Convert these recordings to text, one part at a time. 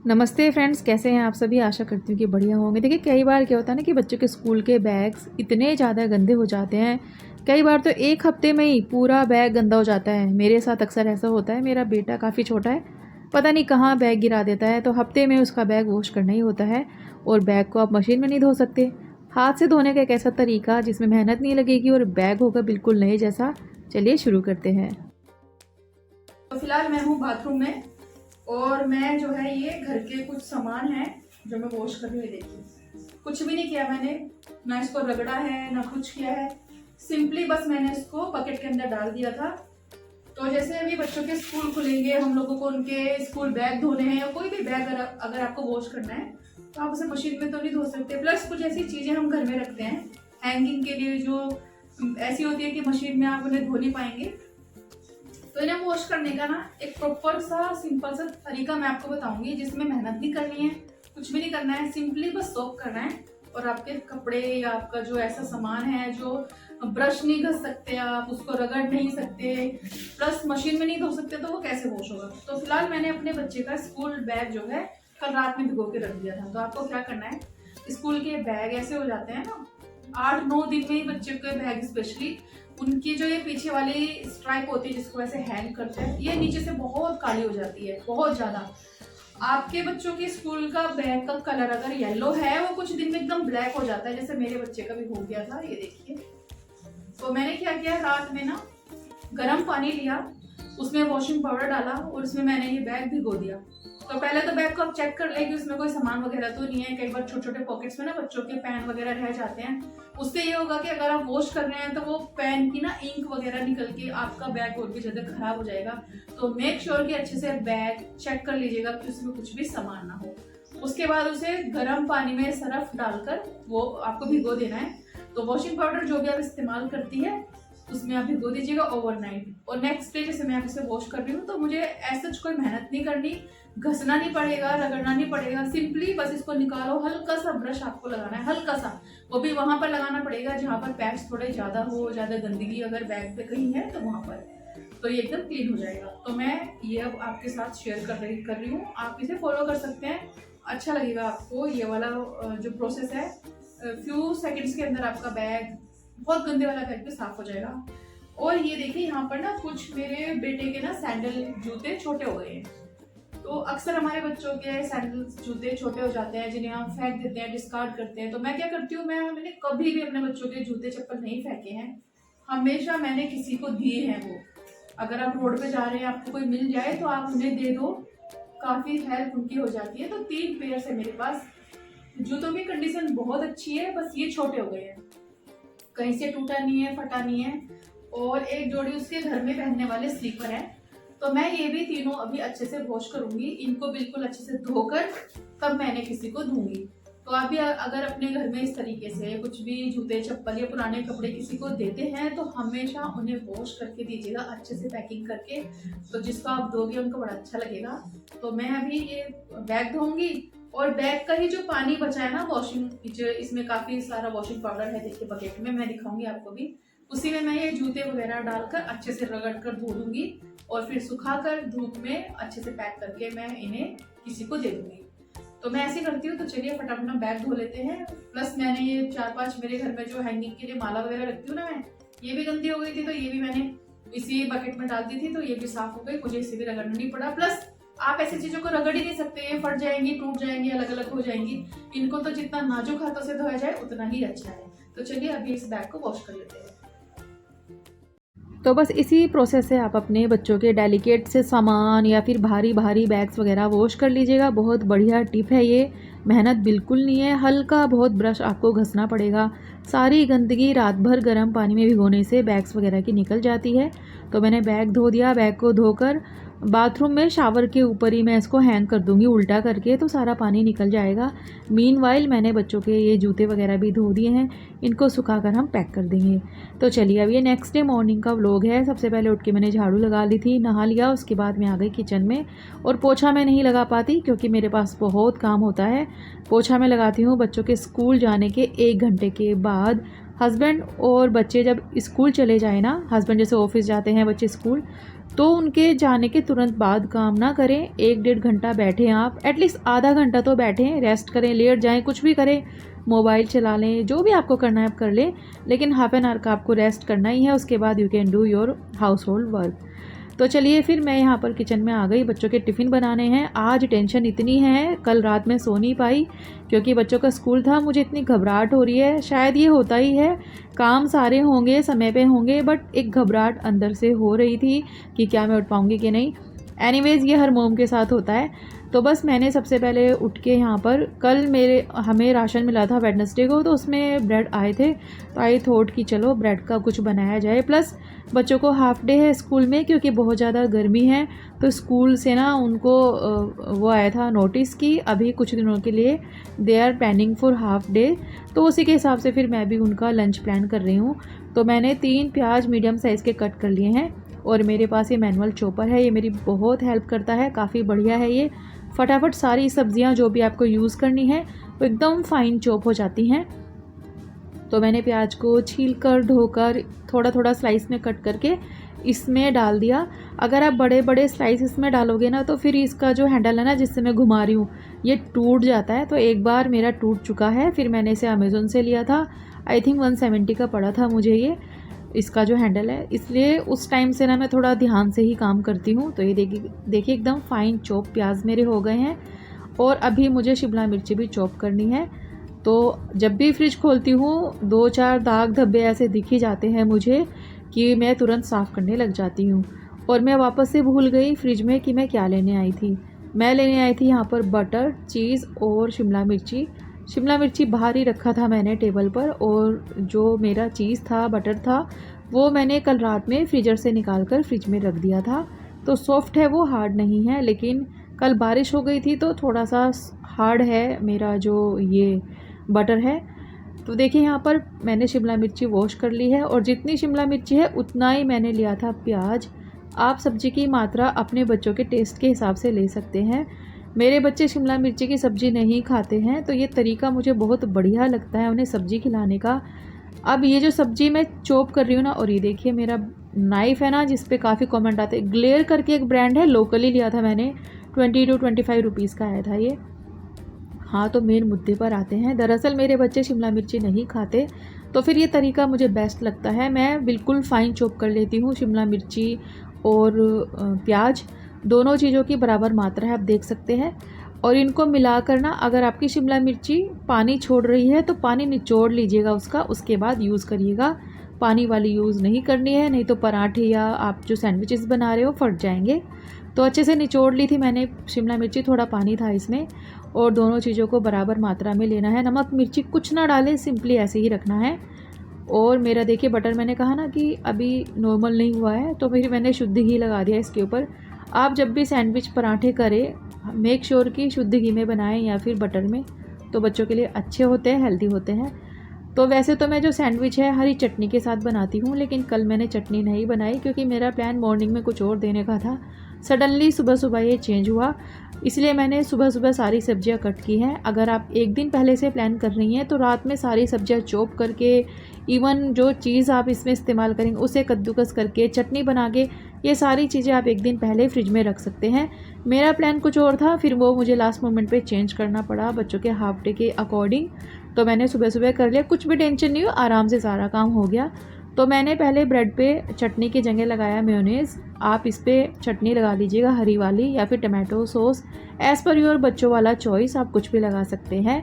नमस्ते फ्रेंड्स, कैसे हैं आप सभी। आशा करती हूँ कि बढ़िया होंगे। देखिए, कई बार क्या होता है ना कि बच्चों के स्कूल के बैग्स इतने ज़्यादा गंदे हो जाते हैं। कई बार तो एक हफ्ते में ही पूरा बैग गंदा हो जाता है। मेरे साथ अक्सर ऐसा होता है। मेरा बेटा काफ़ी छोटा है, पता नहीं कहाँ बैग गिरा देता है, तो हफ्ते में उसका बैग वॉश करना ही होता है। और बैग को आप मशीन में नहीं धो सकते। हाथ से धोने का एक ऐसा तरीका जिसमें मेहनत नहीं लगेगी और बैग होगा बिल्कुल नए जैसा। चलिए शुरू करते हैं। तो फिलहाल मैं हूँ बाथरूम में और मैं जो है ये घर के कुछ सामान हैं जो मैं वॉश कर रही हूँ। देखिए, कुछ भी नहीं किया मैंने, ना इसको रगड़ा है ना कुछ किया है। सिंपली बस मैंने इसको बकेट के अंदर डाल दिया था। तो जैसे अभी बच्चों के स्कूल खुलेंगे, हम लोगों को उनके स्कूल बैग धोने हैं या कोई भी बैग अगर आपको वॉश करना है तो आप उसे मशीन में तो नहीं धो सकते। प्लस कुछ ऐसी चीजें हम घर में रखते हैं हैंगिंग के लिए जो ऐसी होती है कि मशीन में आप उन्हें धो नहीं पाएंगे। तो इन्हें वॉश करने का ना एक प्रॉपर सा सिंपल सा तरीका मैं आपको बताऊंगी, जिसमें मेहनत नहीं करनी है, कुछ भी नहीं करना है। सिंपली बस सोप करना है और आपके कपड़े या आपका जो ऐसा सामान है जो ब्रश नहीं घस सकते, आप उसको रगड़ नहीं सकते, प्लस मशीन में नहीं धो सकते, तो वो कैसे वॉश होगा। तो फिलहाल मैंने अपने बच्चे का स्कूल बैग जो है कल रात में भिगो के रख दिया था। तो आपको क्या करना है, स्कूल के बैग ऐसे हो जाते हैं ना 8-9 दिन में ही बच्चे के बैग, स्पेशली उनकी जो ये पीछे वाली स्ट्राइप होती है जिसको ऐसे हैंग करते हैं, ये नीचे से बहुत काली हो जाती है, बहुत ज्यादा। आपके बच्चों के स्कूल का बैग का कलर अगर येलो है, वो कुछ दिन में एकदम ब्लैक हो जाता है, जैसे मेरे बच्चे का भी हो गया था। ये देखिए, तो मैंने क्या किया, रात में ना गर्म पानी लिया, उसमें वॉशिंग पाउडर डाला और उसमें मैंने ये बैग भिगो दिया। तो पहले तो बैग को आप चेक कर ले कि उसमें कोई सामान वगैरह तो नहीं है। कई बार छोटे छोटे पॉकेट्स में ना बच्चों के पेन वगैरह रह जाते हैं। उससे ये होगा कि अगर आप वॉश कर रहे हैं तो वो पेन की ना इंक वगैरह निकल के आपका बैग और भी ज्यादा खराब हो जाएगा। तो मेक श्योर कि अच्छे से बैग चेक कर लीजिएगा कि उसमें कुछ भी सामान ना हो। उसके बाद उसे गर्म पानी में सर्फ डालकर वो आपको भिगो देना है। तो वॉशिंग पाउडर जो भी आप इस्तेमाल करती है उसमें आप भिगो दीजिएगा ओवरनाइट। और नेक्स्ट डे जैसे मैं आप इसे वॉश कर रही हूँ तो मुझे ऐसा कोई मेहनत नहीं करनी, घसना नहीं पड़ेगा, रगड़ना नहीं पड़ेगा। सिंपली बस इसको निकालो, हल्का सा ब्रश आपको लगाना है, हल्का सा, वो भी वहां पर लगाना पड़ेगा जहां पर पैड्स थोड़े ज्यादा हो, ज्यादा गंदगी अगर बैग पे कहीं है तो वहां पर, तो ये एकदम क्लीन हो जाएगा। तो मैं ये अब आपके साथ शेयर कर रही हूँ, आप इसे फॉलो कर सकते हैं, अच्छा लगेगा आपको। ये वाला जो प्रोसेस है, फ्यू सेकेंड्स के अंदर आपका बैग, बहुत गंदे वाला बैग भी साफ हो जाएगा। और ये देखिए, यहाँ पर ना कुछ मेरे बेटे के ना सैंडल जूते छोटे हो गए हैं। तो अक्सर हमारे बच्चों के सैंडल जूते छोटे हो जाते हैं जिन्हें हम फेंक देते हैं, डिस्कार्ड करते हैं। तो मैं क्या करती हूँ, मैंने कभी भी अपने बच्चों के जूते चप्पल नहीं फेंके हैं, हमेशा मैंने किसी को दिए हैं। वो अगर आप रोड पे जा रहे हैं, आपको कोई मिल जाए तो आप उन्हें दे दो, काफी हेल्प उनकी हो जाती है। तो 3 पेयर है मेरे पास। जूतों की कंडीशन बहुत अच्छी है, बस ये छोटे हो गए हैं, कहीं से टूटा नहीं है, फटा नहीं है। और एक जोड़ी उसके घर में पहनने वाले स्लीपर है। तो मैं ये भी तीनों अभी अच्छे से वॉश करूंगी, इनको बिल्कुल अच्छे से धोकर तब मैंने किसी को दूंगी। तो आप भी अगर अपने घर में इस तरीके से कुछ भी जूते चप्पल या पुराने कपड़े किसी को देते हैं तो हमेशा उन्हें वॉश करके दीजिएगा, अच्छे से पैकिंग करके। तो जिसको आप दोगे उनको बड़ा अच्छा लगेगा। तो मैं अभी ये बैग धोऊंगी और बैग का ही जो पानी बचा है ना वॉशिंग, जो इसमें काफी सारा वॉशिंग पाउडर है, देखिए बकेट में, मैं दिखाऊंगी आपको भी, उसी में मैं ये जूते वगैरह डालकर अच्छे से रगड़ कर धो दूंगी और फिर सुखाकर धूप में अच्छे से पैक करके मैं इन्हें किसी को दे दूंगी। तो मैं ऐसे करती हूँ। तो चलिए फटाफट बैग धो लेते हैं। प्लस मैंने ये 4-5 मेरे घर में जो हैंगिंग के लिए माला वगैरह रखती हूँ ना मैं, ये भी गंदी हो गई थी, तो ये भी मैंने इसी बकेट में डाल दी थी, तो ये भी साफ हो गई, मुझे इसे भी रगड़ना नहीं पड़ा। प्लस आप ऐसी चीजों को रगड़ ही नहीं सकते, ये फट जाएंगी, टूट जाएंगी, अलग अलग हो जाएंगी। इनको तो जितना नाजुक हाथों से धोया जाए उतना ही अच्छा है। तो चलिए अभी इस बैग को वॉश कर लेते हैं। तो बस इसी प्रोसेस से आप अपने बच्चों के डेलिकेट से सामान या फिर भारी भारी बैग्स वगैरह वॉश कर लीजिएगा। बहुत बढ़िया टिप है ये, मेहनत बिल्कुल नहीं है, हल्का बहुत ब्रश आपको घसना पड़ेगा। सारी गंदगी रात भर गर्म पानी में भिगोने से बैग्स वगैरह की निकल जाती है। तो मैंने बैग धो दिया, बैग को धोकर बाथरूम में शावर के ऊपर ही मैं इसको हैंग कर दूंगी उल्टा करके, तो सारा पानी निकल जाएगा। मीनवाइल मैंने बच्चों के ये जूते वगैरह भी धो दिए हैं, इनको सुखाकर हम पैक कर देंगे। तो चलिए, अब ये नेक्स्ट डे मॉर्निंग का व्लॉग है। सबसे पहले उठ के मैंने झाड़ू लगा ली थी, नहा लिया, उसके बाद मैं आ गई किचन में। और पोछा मैं नहीं लगा पाती क्योंकि मेरे पास बहुत काम होता है। पोछा मैं लगाती हूँ बच्चों के स्कूल जाने के 1 घंटे के बाद। हस्बैंड और बच्चे जब स्कूल चले जाए ना, हस्बैंड जैसे ऑफिस जाते हैं, बच्चे स्कूल, तो उनके जाने के तुरंत बाद काम ना करें। 1-1.5 घंटा बैठें आप, एटलीस्ट आधा घंटा तो बैठें, रेस्ट करें, लेट जाएं, कुछ भी करें, मोबाइल चला लें, जो भी आपको करना है आप कर लें, लेकिन हाफ एन आवर का आपको रेस्ट करना ही है। उसके बाद you can do your house hold work. तो चलिए फिर मैं यहाँ पर किचन में आ गई, बच्चों के टिफ़िन बनाने हैं। आज टेंशन इतनी है, कल रात में सो नहीं पाई क्योंकि बच्चों का स्कूल था, मुझे इतनी घबराहट हो रही है। शायद ये होता ही है, काम सारे होंगे, समय पे होंगे, बट एक घबराहट अंदर से हो रही थी कि क्या मैं उठ पाऊँगी कि नहीं। एनीवेज़ ये हर मोम के साथ होता है। तो बस मैंने सबसे पहले उठ के यहाँ पर, कल हमें राशन मिला था वेडनेसडे को, तो उसमें ब्रेड आए थे, तो आई थॉट कि चलो ब्रेड का कुछ बनाया जाए। प्लस बच्चों को हाफ डे है स्कूल में क्योंकि बहुत ज़्यादा गर्मी है, तो स्कूल से ना उनको वो आया था नोटिस कि अभी कुछ दिनों के लिए they are planning for half day, तो उसी के हिसाब से फिर मैं भी उनका लंच प्लान कर रही हूँ। तो मैंने 3 प्याज मीडियम साइज़ के कट कर लिए हैं और मेरे पास ये मैनुअल चॉपर है, ये मेरी बहुत हेल्प करता है, काफ़ी बढ़िया है ये। फटाफट सारी सब्जियां जो भी आपको यूज़ करनी है वो एकदम फाइन चॉप हो जाती हैं। तो मैंने प्याज को छील कर, धोकर, थोड़ा थोड़ा स्लाइस में कट करके इसमें डाल दिया। अगर आप बड़े बड़े स्लाइस इसमें डालोगे ना तो फिर इसका जो हैंडल है ना, जिससे मैं घुमा रही हूँ, ये टूट जाता है। तो एक बार मेरा टूट चुका है, फिर मैंने इसे अमेज़ोन से लिया था, आई थिंक 170 का पड़ा था मुझे ये, इसका जो हैंडल है। इसलिए उस टाइम से ना मैं थोड़ा ध्यान से ही काम करती हूँ। तो ये देखिए एकदम फाइन चॉप प्याज मेरे हो गए हैं। और अभी मुझे शिमला मिर्ची भी चॉप करनी है। तो जब भी फ्रिज खोलती हूँ 2-4 दाग धब्बे ऐसे दिख ही जाते हैं मुझे कि मैं तुरंत साफ़ करने लग जाती हूँ। और मैं वापस से भूल गई फ्रिज में कि मैं क्या लेने आई थी। मैं लेने आई थी यहाँ पर बटर, चीज़ और शिमला मिर्ची। शिमला मिर्ची बाहर ही रखा था मैंने टेबल पर, और जो मेरा चीज़ था, बटर था, वो मैंने कल रात में फ्रीजर से निकाल कर फ्रिज में रख दिया था। तो सॉफ्ट है वो, हार्ड नहीं है, लेकिन कल बारिश हो गई थी तो थोड़ा सा हार्ड है मेरा जो ये बटर है। तो देखिए यहाँ पर मैंने शिमला मिर्ची वॉश कर ली है, और जितनी शिमला मिर्ची है उतना ही मैंने लिया था प्याज। आप सब्जी की मात्रा अपने बच्चों के टेस्ट के हिसाब से ले सकते हैं। मेरे बच्चे शिमला मिर्ची की सब्ज़ी नहीं खाते हैं, तो ये तरीका मुझे बहुत बढ़िया लगता है उन्हें सब्ज़ी खिलाने का। अब ये जो सब्ज़ी मैं चॉप कर रही हूँ ना, और ये देखिए मेरा नाइफ़ है ना, जिस पे काफ़ी कमेंट आते हैं, ग्लेयर करके एक ब्रांड है, लोकली लिया था मैंने, 20 to 25 रुपीज़ का आया था ये। हाँ, तो मेन मुद्दे पर आते हैं। दरअसल मेरे बच्चे शिमला मिर्ची नहीं खाते, तो फिर ये तरीका मुझे बेस्ट लगता है। मैं बिल्कुल फ़ाइन चॉप कर लेती हूँ शिमला मिर्ची और प्याज, दोनों चीज़ों की बराबर मात्रा है, आप देख सकते हैं। और इनको मिलाकर ना, अगर आपकी शिमला मिर्ची पानी छोड़ रही है तो पानी निचोड़ लीजिएगा उसका, उसके बाद यूज़ करिएगा। पानी वाली यूज़ नहीं करनी है, नहीं तो पराठे या आप जो सैंडविचेस बना रहे हो फट जाएंगे। तो अच्छे से निचोड़ ली थी मैंने शिमला मिर्ची, थोड़ा पानी था इसमें, और दोनों चीज़ों को बराबर मात्रा में लेना है। नमक मिर्ची कुछ ना डालें, सिंपली ऐसे ही रखना है। और मेरा देखिए बटर, मैंने कहा ना कि अभी नॉर्मल नहीं हुआ है, तो फिर मैंने शुद्ध घी लगा दिया इसके ऊपर। आप जब भी सैंडविच पराठे करें, मेक श्योर कि शुद्ध घी में बनाएं या फिर बटर में, तो बच्चों के लिए अच्छे होते हैं, हेल्दी होते हैं। तो वैसे तो मैं जो सैंडविच है हरी चटनी के साथ बनाती हूँ, लेकिन कल मैंने चटनी नहीं बनाई क्योंकि मेरा प्लान मॉर्निंग में कुछ और देने का था। सडनली सुबह सुबह ये चेंज हुआ, इसलिए मैंने सुबह सुबह सारी सब्जियां कट की हैं। अगर आप एक दिन पहले से प्लान कर रही हैं तो रात में सारी सब्जियां चॉप करके, इवन जो चीज़ आप इसमें इस्तेमाल करेंगे उसे कद्दूकस करके, चटनी बना के, ये सारी चीज़ें आप एक दिन पहले फ्रिज में रख सकते हैं। मेरा प्लान कुछ और था, फिर वो मुझे लास्ट मोमेंट पे चेंज करना पड़ा बच्चों के हाफ डे के अकॉर्डिंग। तो मैंने सुबह सुबह कर लिया, कुछ भी टेंशन नहीं हो, आराम से सारा काम हो गया। तो मैंने पहले ब्रेड पे चटनी की जगह लगाया मेयोनीज़। आप इस पर चटनी लगा लीजिएगा, हरी वाली या फिर tomato sauce, as per your बच्चों वाला चॉइस, आप कुछ भी लगा सकते हैं।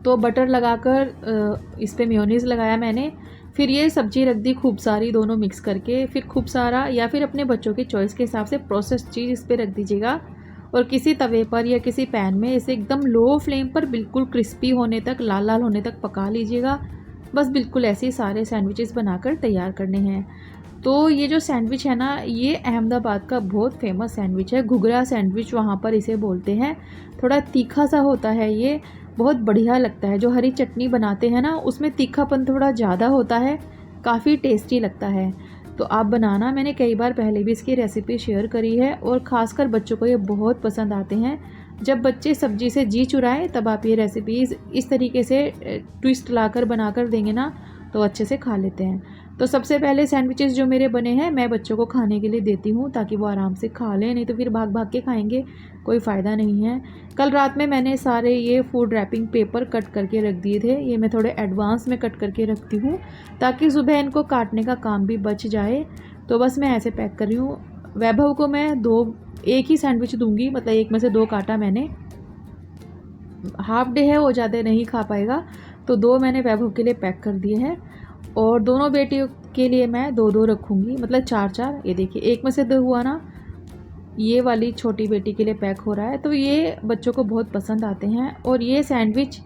तो बटर लगाकर इस पर मेयोनीज़ लगाया मैंने, फिर ये सब्जी रख दी खूब सारी, दोनों मिक्स करके, फिर खूब सारा या फिर अपने बच्चों की चॉइस के हिसाब से प्रोसेस्ड चीज़ इस पर रख दीजिएगा। और किसी तवे पर या किसी पैन में इसे एकदम लो फ्लेम पर बिल्कुल क्रिस्पी होने तक, लाल लाल होने तक पका लीजिएगा। बस बिल्कुल ऐसे ही सारे सैंडविचेस बनाकर तैयार करने हैं। तो ये जो सैंडविच है ना, ये अहमदाबाद का बहुत फेमस सैंडविच है, घुघरा सैंडविच वहाँ पर इसे बोलते हैं। थोड़ा तीखा सा होता है ये, बहुत बढ़िया लगता है। जो हरी चटनी बनाते हैं ना, उसमें तीखापन थोड़ा ज़्यादा होता है, काफ़ी टेस्टी लगता है। तो आप बनाना, मैंने कई बार पहले भी इसकी रेसिपी शेयर करी है, और ख़ासकर बच्चों को ये बहुत पसंद आते हैं। जब बच्चे सब्जी से जी चुराएं तब आप ये रेसिपीज़ इस तरीके से ट्विस्ट लाकर बनाकर देंगे ना तो अच्छे से खा लेते हैं। तो सबसे पहले सैंडविचेस जो मेरे बने हैं मैं बच्चों को खाने के लिए देती हूँ ताकि वो आराम से खा लें, नहीं तो फिर भाग भाग के खाएंगे, कोई फ़ायदा नहीं है। कल रात में मैंने सारे ये फूड रैपिंग पेपर कट करके रख दिए थे, ये मैं थोड़े एडवांस में कट करके रखती हूँ ताकि सुबह इनको काटने का काम भी बच जाए। तो बस मैं ऐसे पैक कर रही हूँ। वैभव को मैं एक ही सैंडविच दूंगी, मतलब एक में से 2 काटा मैंने, हाफ डे है वो ज़्यादा नहीं खा पाएगा, तो 2 मैंने वैभव के लिए पैक कर दिए हैं और दोनों बेटियों के लिए मैं 2-2 रखूँगी, मतलब 4-4। ये देखिए एक में से 2 हुआ ना, ये वाली छोटी बेटी के लिए पैक हो रहा है। तो ये बच्चों को बहुत पसंद आते हैं। और ये सैंडविच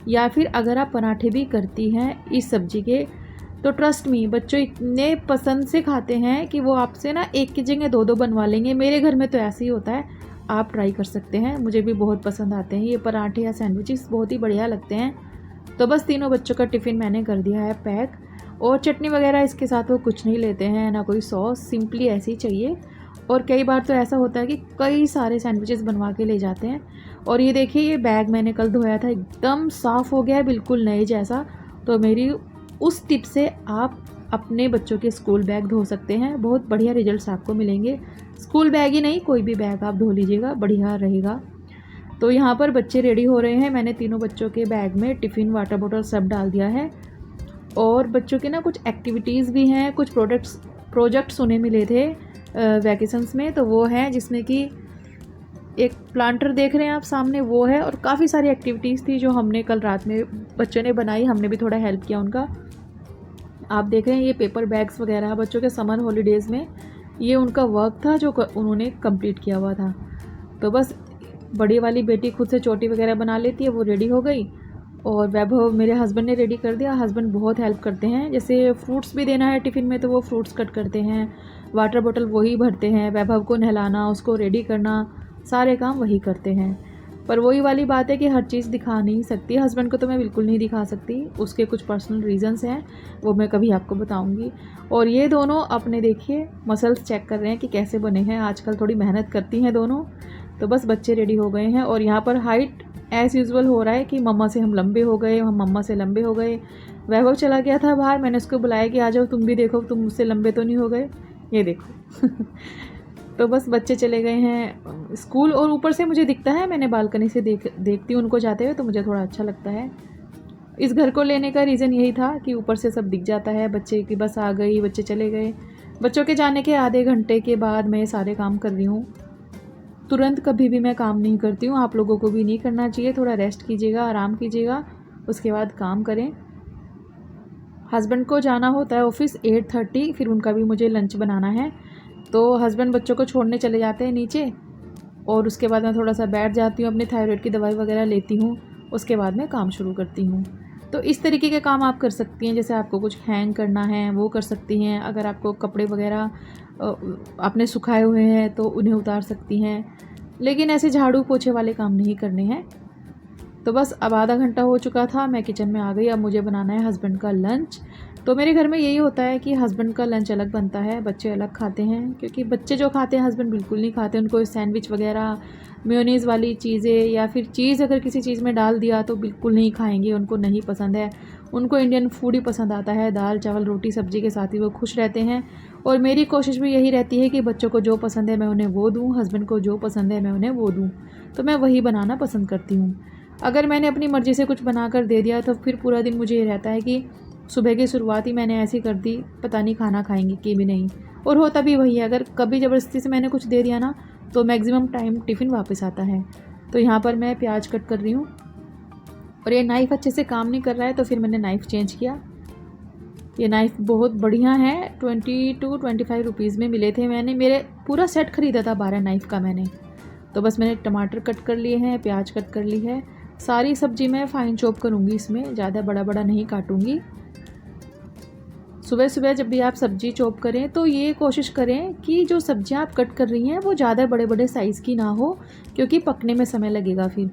या फिर अगर आप पराठे भी करती हैं इस सब्ज़ी के, तो ट्रस्ट मी बच्चों इतने पसंद से खाते हैं कि वो आपसे ना एक की जगह 2-2 बनवा लेंगे। मेरे घर में तो ऐसे ही होता है, आप ट्राई कर सकते हैं, मुझे भी बहुत पसंद आते हैं ये पराठे या सैंडविचेस, बहुत ही बढ़िया लगते हैं। तो बस तीनों बच्चों का टिफ़िन मैंने कर दिया है पैक। और चटनी वगैरह इसके साथ वो कुछ नहीं लेते हैं, ना कोई सॉस, सिंपली ऐसे ही चाहिए। और कई बार तो ऐसा होता है कि कई सारे सैंडविचेस बनवा के ले जाते हैं। और ये देखिए ये बैग मैंने कल धोया था, एकदम साफ़ हो गया है, बिल्कुल नए जैसा। तो मेरी उस टिप से आप अपने बच्चों के स्कूल बैग धो सकते हैं, बहुत बढ़िया रिजल्ट्स आपको मिलेंगे। स्कूल बैग ही नहीं, कोई भी बैग आप धो लीजिएगा, बढ़िया रहेगा। तो यहाँ पर बच्चे रेडी हो रहे हैं। मैंने तीनों बच्चों के बैग में टिफ़िन, वाटर बॉटल सब डाल दिया है। और बच्चों के ना कुछ एक्टिविटीज़ भी हैं, कुछ प्रोजेक्ट्स उन्हें मिले थे वैकेशंस में, तो वो हैं जिसमें कि एक प्लांटर देख रहे हैं आप सामने, वो है। और काफ़ी सारी एक्टिविटीज़ थी जो हमने कल रात में बच्चों ने बनाई, हमने भी थोड़ा हेल्प किया उनका। आप देख रहे हैं ये पेपर बैग्स वगैरह बच्चों के समर हॉलीडेज़ में ये उनका वर्क था जो उन्होंने कंप्लीट किया हुआ था। तो बस बड़ी वाली बेटी खुद से चोटी वगैरह बना लेती है, वो रेडी हो गई। और वैभव मेरे हस्बैंड ने रेडी कर दिया। हस्बैंड बहुत हेल्प करते हैं, जैसे फ्रूट्स भी देना है टिफ़िन में तो वो फ्रूट्स कट करते हैं, वाटर बॉटल वही भरते हैं, वैभव को नहलाना, उसको रेडी करना, सारे काम वही करते हैं। पर वही वाली बात है कि हर चीज़ दिखा नहीं सकती, हस्बैंड को तो मैं बिल्कुल नहीं दिखा सकती, उसके कुछ पर्सनल रीज़न्स हैं, वो मैं कभी आपको बताऊंगी। और ये दोनों अपने देखिए मसल्स चेक कर रहे हैं कि कैसे बने हैं, आजकल थोड़ी मेहनत करती हैं दोनों। तो बस बच्चे रेडी हो गए हैं। और यहाँ पर हाइट एज़ यूजुअल हो रहा है कि मम्मा से हम लंबे हो गए, हम मम्मा से लंबे हो गए। वैभव चला गया था बाहर, मैंने उसको बुलाया कि आ जाओ तुम भी देखो, तुम मुझसे लंबे तो नहीं हो गए, ये देखो। तो बस बच्चे चले गए हैं स्कूल। और ऊपर से मुझे दिखता है, मैंने बालकनी से देखती हूँ उनको जाते हुए, तो मुझे थोड़ा अच्छा लगता है। इस घर को लेने का रीज़न यही था कि ऊपर से सब दिख जाता है, बच्चे की बस आ गई, बच्चे चले गए। बच्चों के जाने के आधे घंटे के बाद मैं ये सारे काम कर रही हूँ। तुरंत कभी भी मैं काम नहीं करती हूँ, आप लोगों को भी नहीं करना चाहिए। थोड़ा रेस्ट कीजिएगा, आराम कीजिएगा, उसके बाद काम करें। हस्बैंड को जाना होता है ऑफिस 8:30, फिर उनका भी मुझे लंच बनाना है। तो हस्बैंड बच्चों को छोड़ने चले जाते हैं नीचे, और उसके बाद मैं थोड़ा सा बैठ जाती हूँ, अपने थायराइड की दवाई वगैरह लेती हूँ, उसके बाद मैं काम शुरू करती हूँ। तो इस तरीके के काम आप कर सकती हैं, जैसे आपको कुछ हैंग करना है वो कर सकती हैं। अगर आपको कपड़े वगैरह आपने सुखाए हुए हैं तो उन्हें उतार सकती हैं, लेकिन ऐसे झाड़ू पोछे वाले काम नहीं करने हैं। तो बस अब आधा घंटा हो चुका था, मैं किचन में आ गई। अब मुझे बनाना है हस्बैंड का लंच। तो मेरे घर में यही होता है कि हस्बैंड का लंच अलग बनता है, बच्चे अलग खाते हैं, क्योंकि बच्चे जो खाते हैं हस्बैंड बिल्कुल नहीं खाते। उनको सैंडविच वगैरह, मेयोनीज़ वाली चीज़ें या फिर चीज़ अगर किसी चीज़ में डाल दिया तो बिल्कुल नहीं खाएंगे, उनको नहीं पसंद है। उनको इंडियन फूड ही पसंद आता है, दाल चावल रोटी सब्ज़ी के साथ ही वो खुश रहते हैं। और मेरी कोशिश भी यही रहती है कि बच्चों को जो पसंद है मैं उन्हें वो दूँ, हस्बैंड को जो पसंद है मैं उन्हें वो दूँ। तो मैं वही बनाना पसंद करती हूँ। अगर मैंने अपनी मर्ज़ी से कुछ बना कर दे दिया तो फिर पूरा दिन मुझे ये रहता है कि सुबह की शुरुआत ही मैंने ऐसी कर दी, पता नहीं खाना खाएंगे कि भी नहीं। और होता भी वही है, अगर कभी ज़बरदस्ती से मैंने कुछ दे दिया ना तो मैक्सिमम टाइम टिफ़िन वापस आता है। तो यहाँ पर मैं प्याज कट कर रही हूँ, और ये नाइफ़ अच्छे से काम नहीं कर रहा है, तो फिर मैंने नाइफ़ चेंज किया। ये नाइफ़ बहुत बढ़िया है, 20-25 रुपीज़ में मिले थे। मैंने मेरे पूरा सेट ख़रीदा था 12 नाइफ़ का मैंने। तो बस मैंने टमाटर कट कर लिए हैं, प्याज कट कर ली है। सारी सब्ज़ी मैं फ़ाइन चॉप करूँगी, इसमें ज़्यादा बड़ा बड़ा नहीं काटूँगी। सुबह सुबह जब भी आप सब्ज़ी चॉप करें तो ये कोशिश करें कि जो सब्ज़ियाँ आप कट कर रही हैं वो ज़्यादा बड़े बड़े साइज़ की ना हो, क्योंकि पकने में समय लगेगा फिर।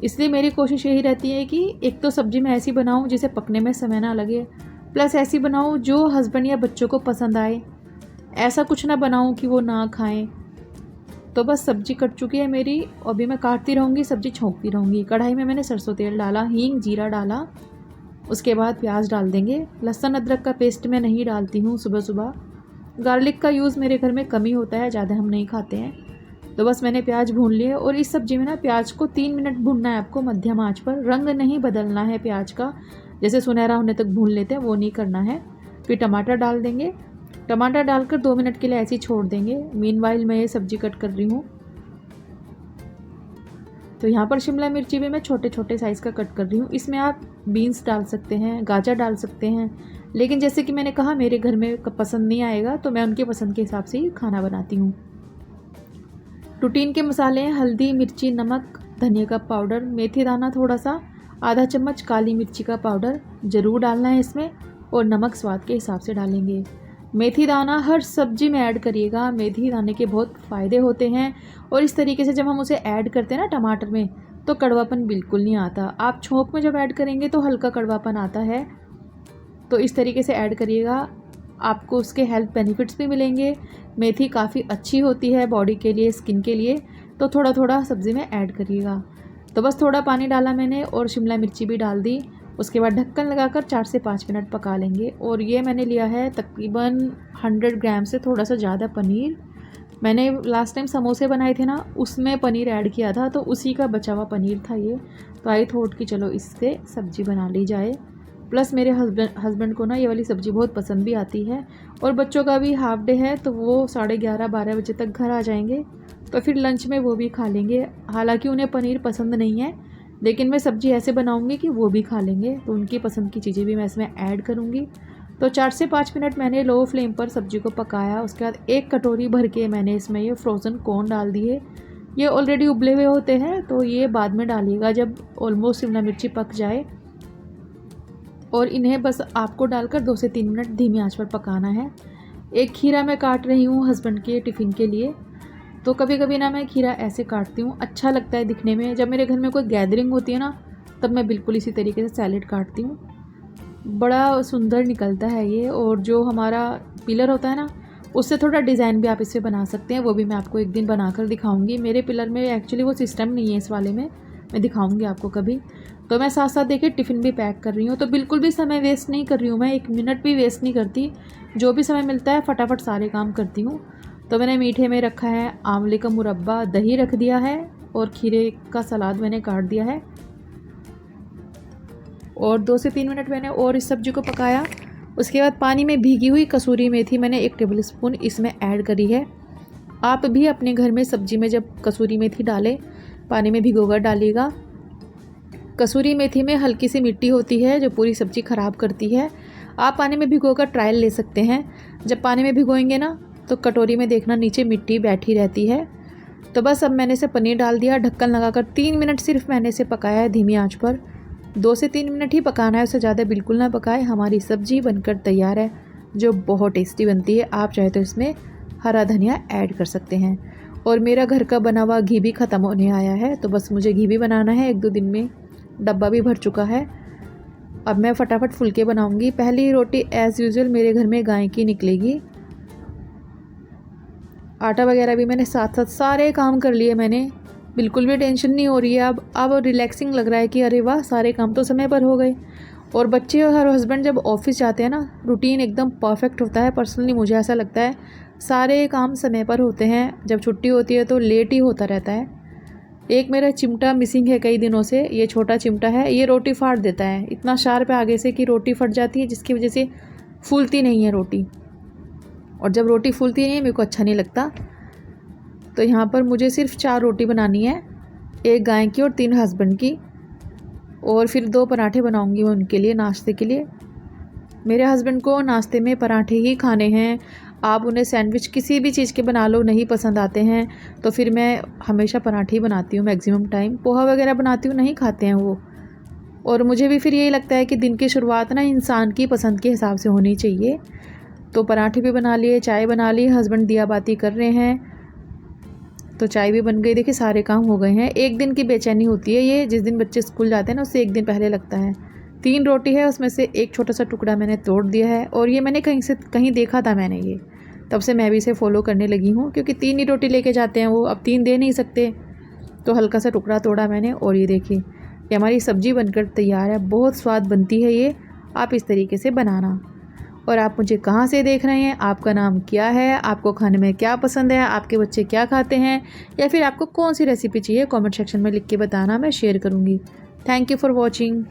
इसलिए मेरी कोशिश यही रहती है कि एक तो सब्ज़ी मैं ऐसी बनाऊँ जिसे पकने में समय ना लगे, प्लस ऐसी बनाऊँ जो हस्बैंड या बच्चों को पसंद आए। ऐसा कुछ ना बनाऊँ कि वो ना खाएं। तो बस सब्जी कट चुकी है मेरी, अभी मैं काटती रहूँगी, सब्जी छोंकती रहूँगी। कढ़ाई में मैंने सरसों तेल डाला, हींग जीरा डाला, उसके बाद प्याज डाल देंगे। लहसुन अदरक का पेस्ट मैं नहीं डालती हूँ सुबह सुबह, गार्लिक का यूज़ मेरे घर में कम ही होता है, ज़्यादा हम नहीं खाते हैं। तो बस मैंने प्याज भून लिए और इस सब्ज़ी में ना प्याज को 3 मिनट भूनना है आपको मध्यम आंच पर, रंग नहीं बदलना है प्याज का, जैसे सुनहरा होने तक भून लेते हैं वो नहीं करना है। फिर टमाटर डाल देंगे, टमाटर डालकर 2 मिनट के लिए ऐसे ही छोड़ देंगे। मीनवाइल मैं ये सब्ज़ी कट कर रही हूँ। तो यहाँ पर शिमला मिर्ची भी मैं छोटे छोटे साइज़ का कट कर रही हूँ। इसमें आप बीन्स डाल सकते हैं, गाजर डाल सकते हैं, लेकिन जैसे कि मैंने कहा मेरे घर में पसंद नहीं आएगा तो मैं उनके पसंद के हिसाब से ही खाना बनाती हूँ। रूटीन के मसाले हैं हल्दी, मिर्ची, नमक, धनिया का पाउडर, मेथी दाना थोड़ा सा, आधा चम्मच काली मिर्ची का पाउडर ज़रूर डालना है इसमें, और नमक स्वाद के हिसाब से डालेंगे। मेथी दाना हर सब्जी में ऐड करिएगा, मेथी दाने के बहुत फ़ायदे होते हैं। और इस तरीके से जब हम उसे ऐड करते हैं ना टमाटर में, तो कड़वापन बिल्कुल नहीं आता। आप छोंक में जब ऐड करेंगे तो हल्का कड़वापन आता है। तो इस तरीके से ऐड करिएगा, आपको उसके हेल्थ बेनिफिट्स भी मिलेंगे। मेथी काफ़ी अच्छी होती है बॉडी के लिए, स्किन के लिए, तो थोड़ा थोड़ा सब्ज़ी में ऐड करिएगा। तो बस थोड़ा पानी डाला मैंने और शिमला मिर्ची भी डाल दी। उसके बाद ढक्कन लगाकर 4 से 5 मिनट पका लेंगे। और ये मैंने लिया है तकरीबन 100 ग्राम से थोड़ा सा ज़्यादा पनीर। मैंने लास्ट टाइम समोसे बनाए थे ना, उसमें पनीर ऐड किया था, तो उसी का बचा हुआ पनीर था ये। तो आई थॉट कि चलो इससे सब्ज़ी बना ली जाए। प्लस मेरे हस्बैंड को ना ये वाली सब्ज़ी बहुत पसंद भी आती है, और बच्चों का भी हाफ डे है तो वो 11:30-12 बजे तक घर आ जाएंगे, तो फिर लंच में वो भी खा लेंगे। हालांकि उन्हें पनीर पसंद नहीं है, लेकिन मैं सब्ज़ी ऐसे बनाऊंगी कि वो भी खा लेंगे, तो उनकी पसंद की चीज़ें भी मैं इसमें ऐड करूँगी। तो 4 से 5 मिनट मैंने लो फ्लेम पर सब्ज़ी को पकाया। उसके बाद 1 कटोरी भर के मैंने इसमें ये फ्रोज़न कॉर्न डाल दिए। ये ऑलरेडी उबले हुए होते हैं, तो ये बाद में डालिएगा जब ऑलमोस्ट शिमला मिर्ची पक जाए। और इन्हें बस आपको डालकर 2 से 3 मिनट धीमी आंच पर पकाना है। एक खीरा मैं काट रही हूँ हस्बैंड के टिफ़िन के लिए। तो कभी कभी ना मैं खीरा ऐसे काटती हूँ, अच्छा लगता है दिखने में। जब मेरे घर में कोई गैदरिंग होती है ना, तब मैं बिल्कुल इसी तरीके से सैलेड काटती हूँ, बड़ा सुंदर निकलता है ये। और जो हमारा पिलर होता है ना, उससे थोड़ा डिज़ाइन भी आप इससे बना सकते हैं, वो भी मैं आपको एक दिन बनाकर दिखाऊंगी। मेरे पिलर में एक्चुअली वो सिस्टम नहीं है, इस वाले में मैं दिखाऊंगी आपको कभी। तो मैं साथ साथ देखिए टिफ़िन भी पैक कर रही हूँ, तो बिल्कुल भी समय वेस्ट नहीं कर रही हूँ मैं, 1 मिनट भी वेस्ट नहीं करती। जो भी समय मिलता है फटाफट सारे काम करती हूँ। तो मैंने मीठे में रखा है आंवले का मुरब्बा, दही रख दिया है, और खीरे का सलाद मैंने काट दिया है। और 2 से 3 मिनट मैंने और इस सब्ज़ी को पकाया। उसके बाद पानी में भीगी हुई कसूरी मेथी मैंने 1 टेबल स्पून इसमें ऐड करी है। आप भी अपने घर में सब्ज़ी में जब कसूरी मेथी डालें, पानी में भिगोकर डालिएगा। कसूरी मेथी में हल्की सी मिट्टी होती है जो पूरी सब्ज़ी ख़राब करती है। आप पानी में भिगोकर ट्रायल ले सकते हैं। जब पानी में भिगोएंगे ना, तो कटोरी में देखना नीचे मिट्टी बैठी रहती है। तो बस अब मैंने इसे पनीर डाल दिया, ढक्कन लगाकर 3 मिनट सिर्फ मैंने इसे पकाया है धीमी आंच पर। 2 से 3 मिनट ही पकाना है, उससे ज़्यादा बिल्कुल ना पकाए। हमारी सब्ज़ी बनकर तैयार है, जो बहुत टेस्टी बनती है। आप चाहे तो इसमें हरा धनिया ऐड कर सकते हैं। और मेरा घर का बना हुआ घी भी ख़त्म होने आया है, तो बस मुझे घी भी बनाना है 1-2 दिन में। डब्बा भी भर चुका है। अब मैं फटाफट फुलके बनाऊंगी। पहली रोटी एज़ यूजुअल मेरे घर में गाय की निकलेगी। आटा वगैरह भी मैंने साथ साथ सारे काम कर लिए मैंने, बिल्कुल भी टेंशन नहीं हो रही है। अब रिलैक्सिंग लग रहा है कि अरे वाह, सारे काम तो समय पर हो गए। और बच्चे और हस्बैंड जब ऑफिस जाते हैं ना, रूटीन एकदम परफेक्ट होता है। पर्सनली मुझे ऐसा लगता है सारे काम समय पर होते हैं। जब छुट्टी होती है तो लेट ही होता रहता है। एक मेरा चिमटा मिसिंग है कई दिनों से, ये छोटा चिमटा है, ये रोटी फाड़ देता है। इतना शार्प है आगे से कि रोटी फट जाती है, जिसकी वजह से फूलती नहीं है रोटी। और जब रोटी फूलती नहीं है मेरे को अच्छा नहीं लगता। तो यहाँ पर मुझे सिर्फ 4 रोटी बनानी है, 1 गाय की और 3 हस्बैंड की। और फिर 2 पराठे बनाऊँगी मैं उनके लिए नाश्ते के लिए। मेरे हस्बैंड को नाश्ते में पराठे ही खाने हैं। आप उन्हें सैंडविच किसी भी चीज़ के बना लो, नहीं पसंद आते हैं, तो फिर मैं हमेशा पराठे ही बनाती हूँ मैक्सिमम टाइम। पोहा वगैरह बनाती हूँ, नहीं खाते हैं वो। और मुझे भी फिर यही लगता है कि दिन की शुरुआत ना इंसान की पसंद के हिसाब से होनी चाहिए। तो पराठे भी बना लिए, चाय बना ली, हस्बैंड दिया बाती कर रहे हैं, तो चाय भी बन गई। देखिए सारे काम हो गए हैं। एक दिन की बेचैनी होती है ये, जिस दिन बच्चे स्कूल जाते हैं ना, उससे 1 दिन पहले लगता है। 3 रोटी है, उसमें से एक छोटा सा टुकड़ा मैंने तोड़ दिया है। और ये मैंने कहीं देखा था मैंने ये, तब से मैं भी इसे फॉलो करने लगी हूँ, क्योंकि 3 ही रोटी लेके जाते हैं वो, अब 3 दे नहीं सकते। तो हल्का सा टुकड़ा तोड़ा मैंने और ये देखिए ये हमारी सब्ज़ी बनकर तैयार है। बहुत स्वाद बनती है ये, आप इस तरीके से बनाना। और आप मुझे कहाँ से देख रहे हैं, आपका नाम क्या है, आपको खाने में क्या पसंद है, आपके बच्चे क्या खाते हैं, या फिर आपको कौन सी रेसिपी चाहिए, कमेंट सेक्शन में लिख के बताना, मैं शेयर करूँगी। Thank you for watching.